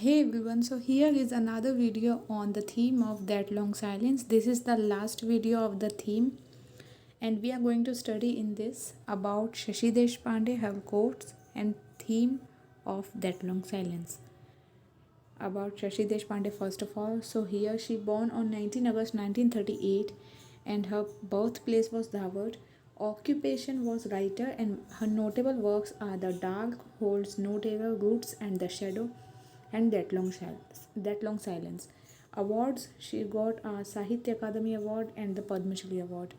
Hey everyone, so here is another video on the theme of that long silence. This is the last video of the theme, and we are going to study in this about Shashi Deshpande, her quotes, and theme of that long silence. About Shashi Deshpande, first of all, so here she born on 19 August 1938, and her birthplace was Dhavod. Occupation was writer, and her notable works are The Dark Holds No Terror, Roots, and The Shadow, and That Long Silence. Awards she got a Sahitya Akademi Award and the Padma Shri Award.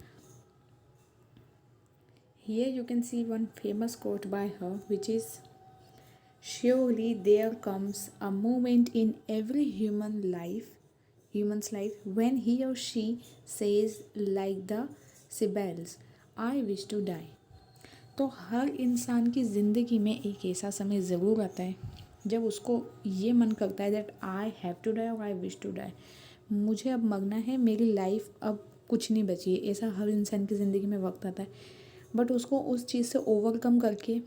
Here you can see one famous quote by her, which is, surely there comes a moment in every human's life, when he or she says, like the Sibyls, I wish to die. तो हर इंसान की ज़िंदगी में एक ऐसा समय ज़रूर आता है जब उसको ये मन करता है that I have to die और आई विश टू डाई, मुझे अब मरना है, मेरी लाइफ अब कुछ नहीं बची है। ऐसा हर इंसान की ज़िंदगी में वक्त आता है, बट उसको उस चीज़ से ओवरकम करके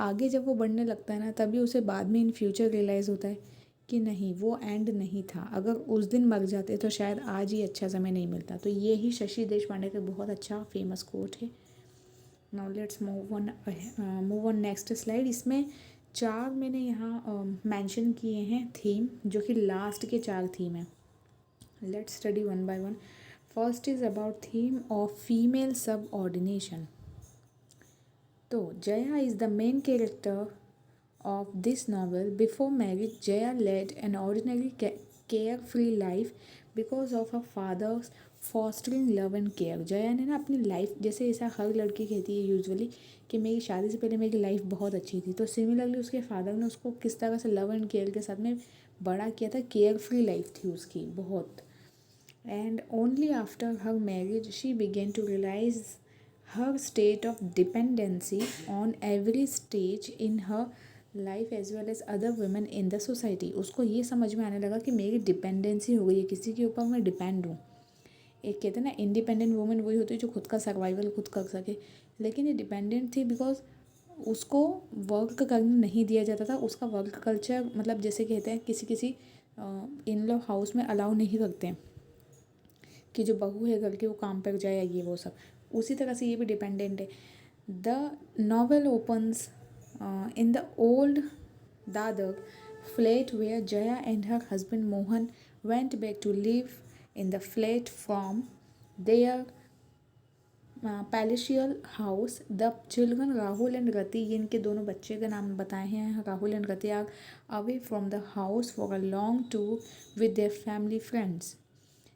आगे जब वो बढ़ने लगता है ना, तभी उसे बाद में इन फ्यूचर रियलाइज़ होता है कि नहीं, वो एंड नहीं था। अगर उस दिन मर जाते तो शायद आज ही अच्छा समय नहीं मिलता। तो ये ही शशि देशपांडे का बहुत अच्छा फेमस कोट है। Now let's move on next slide. इसमें चार मैंने यहाँ मेंशन किए हैं थीम, जो कि लास्ट के चार थीम हैं। Let's study one by one. First is about theme of female सब ऑर्डिनेशन। तो Jaya is the main character of this novel. Before marriage, Jaya led an ordinary carefree life because of her father's fostering love and care. Jaya ने ना अपनी life, जैसे ऐसा हर लड़की कहती है यूजुअली कि मेरी शादी से पहले मेरी लाइफ बहुत अच्छी थी, तो सिमिलरली उसके फादर ने उसको किस तरह से लव एंड केयर के साथ में बड़ा किया था। केयर फ्री लाइफ थी उसकी बहुत। And only after her marriage she began to realise her state of dependency on every stage in her life as well as other women in the society. उसको ये समझ में आने लगा कि मेरी डिपेंडेंसी हो गई है, किसी के ऊपर मैं डिपेंड हूँ। एक कहते हैं ना, इंडिपेंडेंट वुमेन वही होती है जो खुद का सर्वाइवल खुद कर सके, लेकिन ये डिपेंडेंट थी बिकॉज उसको वर्क करने नहीं दिया जाता था। उसका वर्क कल्चर, मतलब जैसे कहते हैं किसी किसी इन लॉ हाउस में अलाउ नहीं करते हैं कि जो बहू है घर की वो काम पर जाए या ये वो सब, उसी तरह से ये भी डिपेंडेंट है। The novel opens in the old Dadar flat where Jaya and her husband Mohan went back to live in the flat from their palatial house. The children Rahul and Rati, ये इनके दोनों बच्चे का नाम बताए हैं, Rahul and Rati, are away from the house for a long tour with their family friends.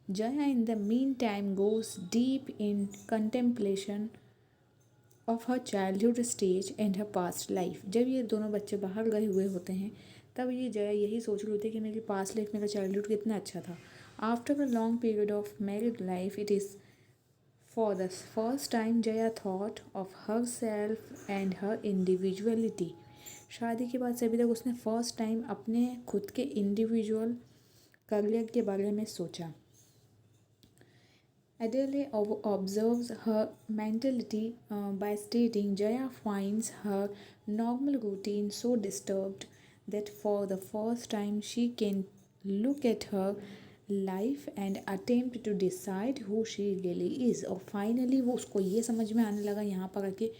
Jaya in the meantime goes deep in contemplation of her childhood stage and her past life. जब ये दोनों बच्चे बाहर गए हुए होते हैं, तब ये जया यही सोच रही होती है कि मेरी पास्ट लाइफ, मेरा चाइल्डहुड कितना अच्छा था। After a long period of married life, it is for the first time Jaya thought of her self and her individuality. शादी के बाद से अभी तक उसने फर्स्ट टाइम अपने खुद के इंडिविजुअल करियर के बारे में सोचा। Adele observes her mentality by stating, Jaya finds her normal routine so disturbed that for the first time she can look at her life and attempt to decide who she really is. और finally वो उसको ये समझ में आने लगा यहाँ पर आके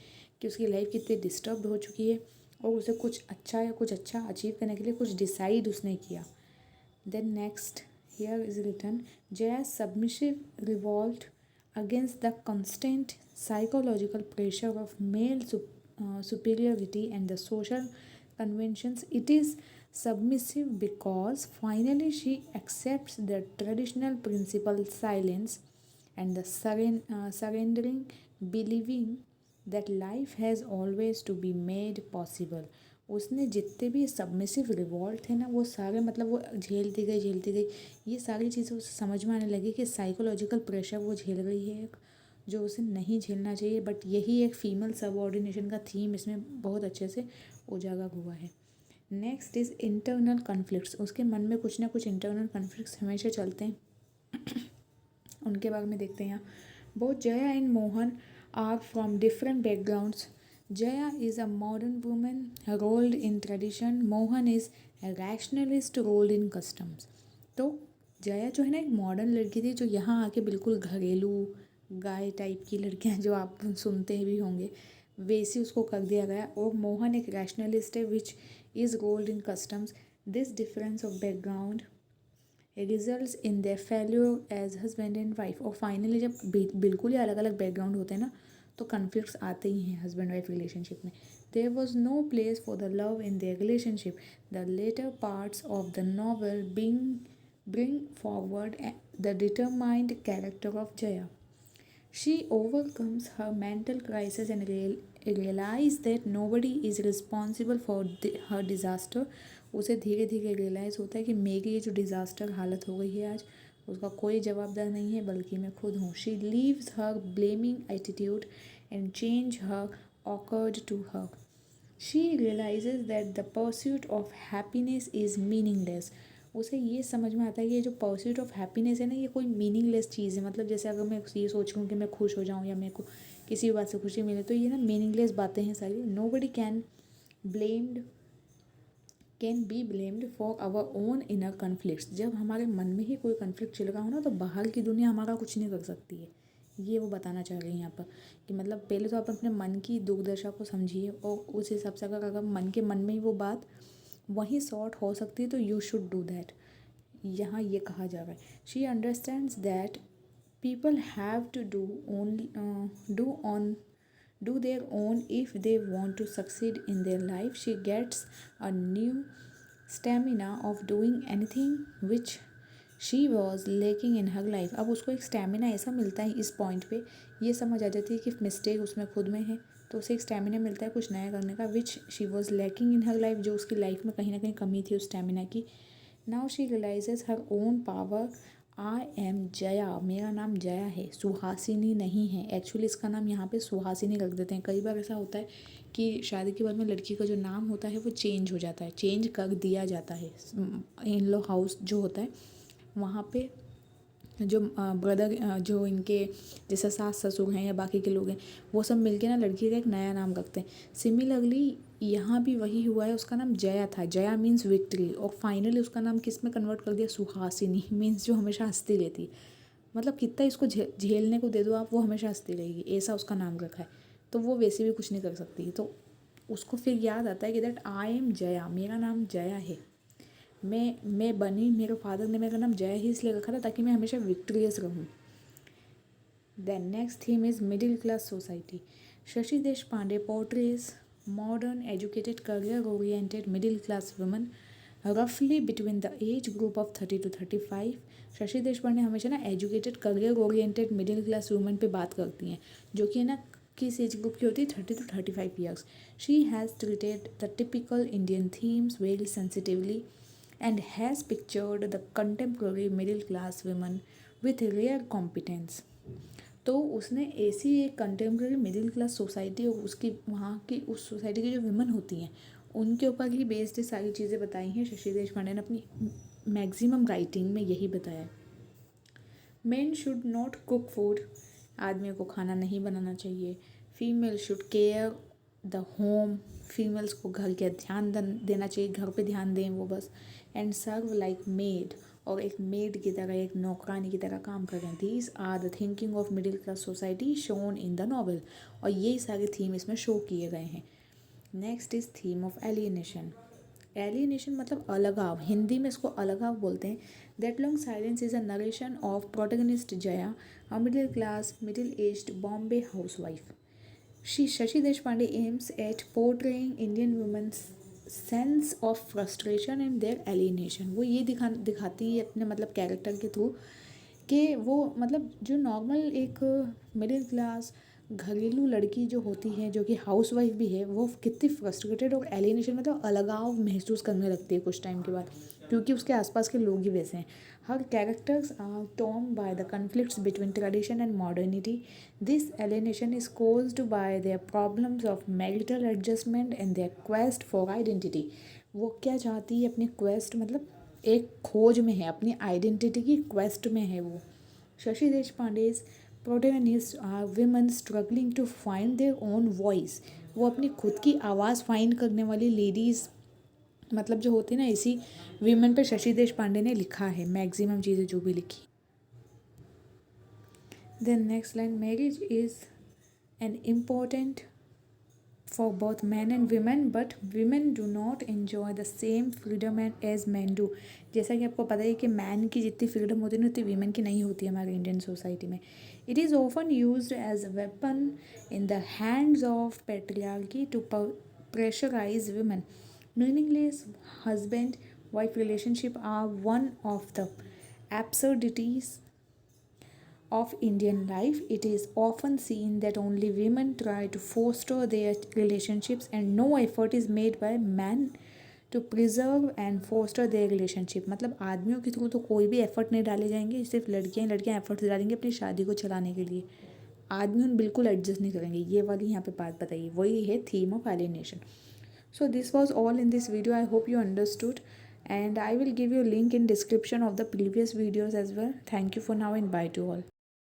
कि उसकी लाइफ कितनी डिस्टर्ब हो चुकी है और उसे कुछ अच्छा या कुछ अच्छा अचीव करने के लिए कुछ डिसाइड उसने किया। Then next here is written, Jaya's submissive revolt against the constant psychological pressure of male superiority and the social conventions. It is submissive because finally she accepts the traditional principle silence and the surrendering, believing that life has always to be made possible. उसने जितने भी submissive revolt थे ना, वो सारे मतलब वो झेलती गई। ये सारी चीज़ें उसे समझ में आने लगी कि साइकोलॉजिकल प्रेशर वो झेल रही है एक, जो उसे नहीं झेलना चाहिए। बट यही एक फीमेल सबऑर्डिनेशन का थीम इसमें बहुत अच्छे से उजागर हुआ है। Next is internal conflicts. उसके मन में कुछ ना कुछ इंटरनल कन्फ्लिक्ट्स हमेशा चलते हैं, उनके बारे में देखते हैं यहाँ। Both Jaya and Mohan are from different backgrounds. Jaya is a modern woman rolled in tradition. Mohan is rationalist rolled in customs. तो जया जो है ना एक मॉडर्न लड़की थी जो यहाँ आके बिल्कुल घरेलू गाय टाइप की लड़कियाँ जो आप सुनते भी होंगे वैसी उसको कर दिया गया। और मोहन एक रैशनलिस्ट है which is rolled in customs. This difference of background results in their failure as husband and wife. और फाइनली जब बिल्कुल ही अलग अलग बैकग्राउंड होते हैं ना तो कन्फ्लिक्ट्स आते ही हैं हस्बैंड वाइफ रिलेशनशिप में। There was no place for the love in their relationship. The latter parts of the novel bring forward the determined character of Jaya. She overcomes her mental crisis and realizes that nobody is responsible for her disaster. उसे धीरे धीरे realise होता है कि मेरी ये जो disaster हालत हो गई है आज उसका कोई जवाबदार नहीं है बल्कि मैं खुद हूँ। She leaves her blaming attitude and change her awkward to her. She realises that the pursuit of happiness is meaningless. उसे ये समझ में आता है कि ये जो परस्यूट ऑफ हैप्पीनेस है ना ये कोई मीनिंगलेस चीज़ है। मतलब जैसे अगर मैं ये सोच लूँ कि मैं खुश हो जाऊँ या मेरे को किसी भी बात से खुशी मिले तो ये ना मीनिंगलेस बातें हैं सारी। Nobody can be blamed for our own inner conflicts. जब हमारे मन में ही कोई कन्फ्लिक्ट चल रहा हो ना तो बाहर की दुनिया हमारा कुछ नहीं कर सकती है। ये वो बताना चाह रही हैं यहाँ पर कि मतलब पहले तो आप अपने मन की दुर्दशा को समझिए और उस हिसाब से अगर मन में ही वो बात वहीं सॉर्ट हो सकती है तो यू शुड डू दैट। यहाँ ये कहा जा रहा है she understands that people have to do their own if they want to succeed in their life. She gets a new stamina of doing anything which she was lacking in her life. अब उसको एक stamina ऐसा मिलता है इस point पे ये समझ आ जाती है कि मिस्टेक उसमें खुद में है तो उसे एक स्टेमिना मिलता है कुछ नया करने का which she was lacking in her life जो उसकी लाइफ में कहीं ना कहीं कमी थी उस स्टेमिना की। Now she realises her own power. I am Jaya, मेरा नाम जया है, सुहासिनी नहीं है। एक्चुअली इसका नाम यहाँ पे सुहासिनी रख देते हैं। कई बार ऐसा होता है कि शादी के बाद में लड़की का जो नाम होता है वो चेंज हो जाता है, चेंज कर दिया जाता है। इन लॉ हाउस जो होता है वहाँ पे जो ब्रदर जो इनके जैसे सास ससुर हैं या बाकी के लोग हैं वो सब मिलके ना लड़की का एक नया नाम रखते हैं। सिमिलरली यहाँ भी वही हुआ है। उसका नाम जया था, जया मीन्स विक्ट्री, और फाइनली उसका नाम किस में कन्वर्ट कर दिया, सुहासिनी मीन्स जो हमेशा हंसती रहती। मतलब कितना इसको झेलने को दे दो आप वो हमेशा हंसती रहेगी, ऐसा उसका नाम रखा है। तो वो वैसे भी कुछ नहीं कर सकती। तो उसको फिर याद आता है कि दैट आई एम जया, मेरा नाम जया है। मैं बनी, मेरे फादर ने मेरा नाम जया ही इसलिए रखा था ताकि मैं हमेशा विक्टोरियस रहूँ। Then next theme is middle class society. Shashi Deshpande portrays modern educated career oriented middle class women roughly between the age group of 30 to 35। Shashi Deshpande हमेशा ना educated career oriented middle class women पे बात करती हैं जो कि ना किस एज ग्रुप की होती है, 30 to 35 years. She has treated the typical Indian themes very sensitively and has pictured the contemporary middle class women with rare competence। तो उसने ऐसी एक कंटेम्प्रेरी मिडिल क्लास सोसाइटी और उसकी वहाँ की उस सोसाइटी की जो वुमेन होती हैं उनके ऊपर ही बेस्ड सारी चीज़ें बताई हैं। शशि देशपांडे ने अपनी मैक्सिमम राइटिंग में यही बताया है। Main should not cook food, आदमियों को खाना नहीं बनाना चाहिए। Female should care the home, females को घर के ध्यान देना चाहिए, घर पे ध्यान दें वो बस। एंड सर्व लाइक मेड, और एक मेड की तरह, एक नौकरानी की तरह काम करें। These are the thinking of middle class society shown in the novel. और यही सारे थीम इसमें शो किए गए हैं। Next is theme of alienation. Alienation मतलब अलगाव, हिंदी में इसको अलगाव बोलते हैं। That long silence is a narration of protagonist Jaya, a middle class middle aged Bombay housewife. Shashi Deshpande aims at portraying Indian women's sense of frustration and their alienation. वो ये दिखाती है अपने मतलब कैरेक्टर के थ्रू कि वो मतलब जो नॉर्मल एक मिडिल क्लास घरेलू लड़की जो होती है जो कि हाउस वाइफ भी है वो कितनी फ्रस्ट्रेटेड और एलियनेशन मतलब अलगाव महसूस करने लगती है कुछ टाइम के बाद क्योंकि उसके आसपास के लोग ही वैसे हैं। हर characters are torn by the conflicts between tradition and modernity. This alienation is caused by their problems of marital adjustment and their quest for identity. वो क्या चाहती है अपनी क्वेस्ट मतलब एक खोज में है, अपनी आइडेंटिटी की क्वेस्ट में है वो। Shashi Deshpande's protagonist are women struggling to find their own voice. वो अपनी खुद की आवाज़ फाइंड करने वाली लेडीज़ मतलब जो होती है ना, इसी वीमेन पे शशि देश पांडे ने लिखा है मैक्सिमम चीज़ें जो भी लिखी। Then next line, marriage is an important for both men and women, but women do not enjoy the same freedom as men do। जैसा कि आपको पता है कि मैन की जितनी फ्रीडम होती है ना उतनी वीमेन की नहीं होती है हमारे इंडियन सोसाइटी में। It is often used as a weapon in the hands of patriarchy to pressurise women। Meaningless husband wife relationship are one of the absurdities of Indian life. It is often seen that only women try to foster their relationships and no effort is made by men to preserve and foster their relationship। मतलब आदमियों के through तो कोई भी effort नहीं डाले जाएंगे, सिर्फ लड़कियां लड़कियां एफर्ट डालेंगे अपनी शादी को चलाने के लिए। आदमी उन बिल्कुल एडजस्ट नहीं करेंगे। ये वाली यहाँ पे बात बताइए, वही है theme of alienation. So this was all in this video. I hope you understood, and I will give you a link in description of the previous videos as well. Thank you for now and bye to all.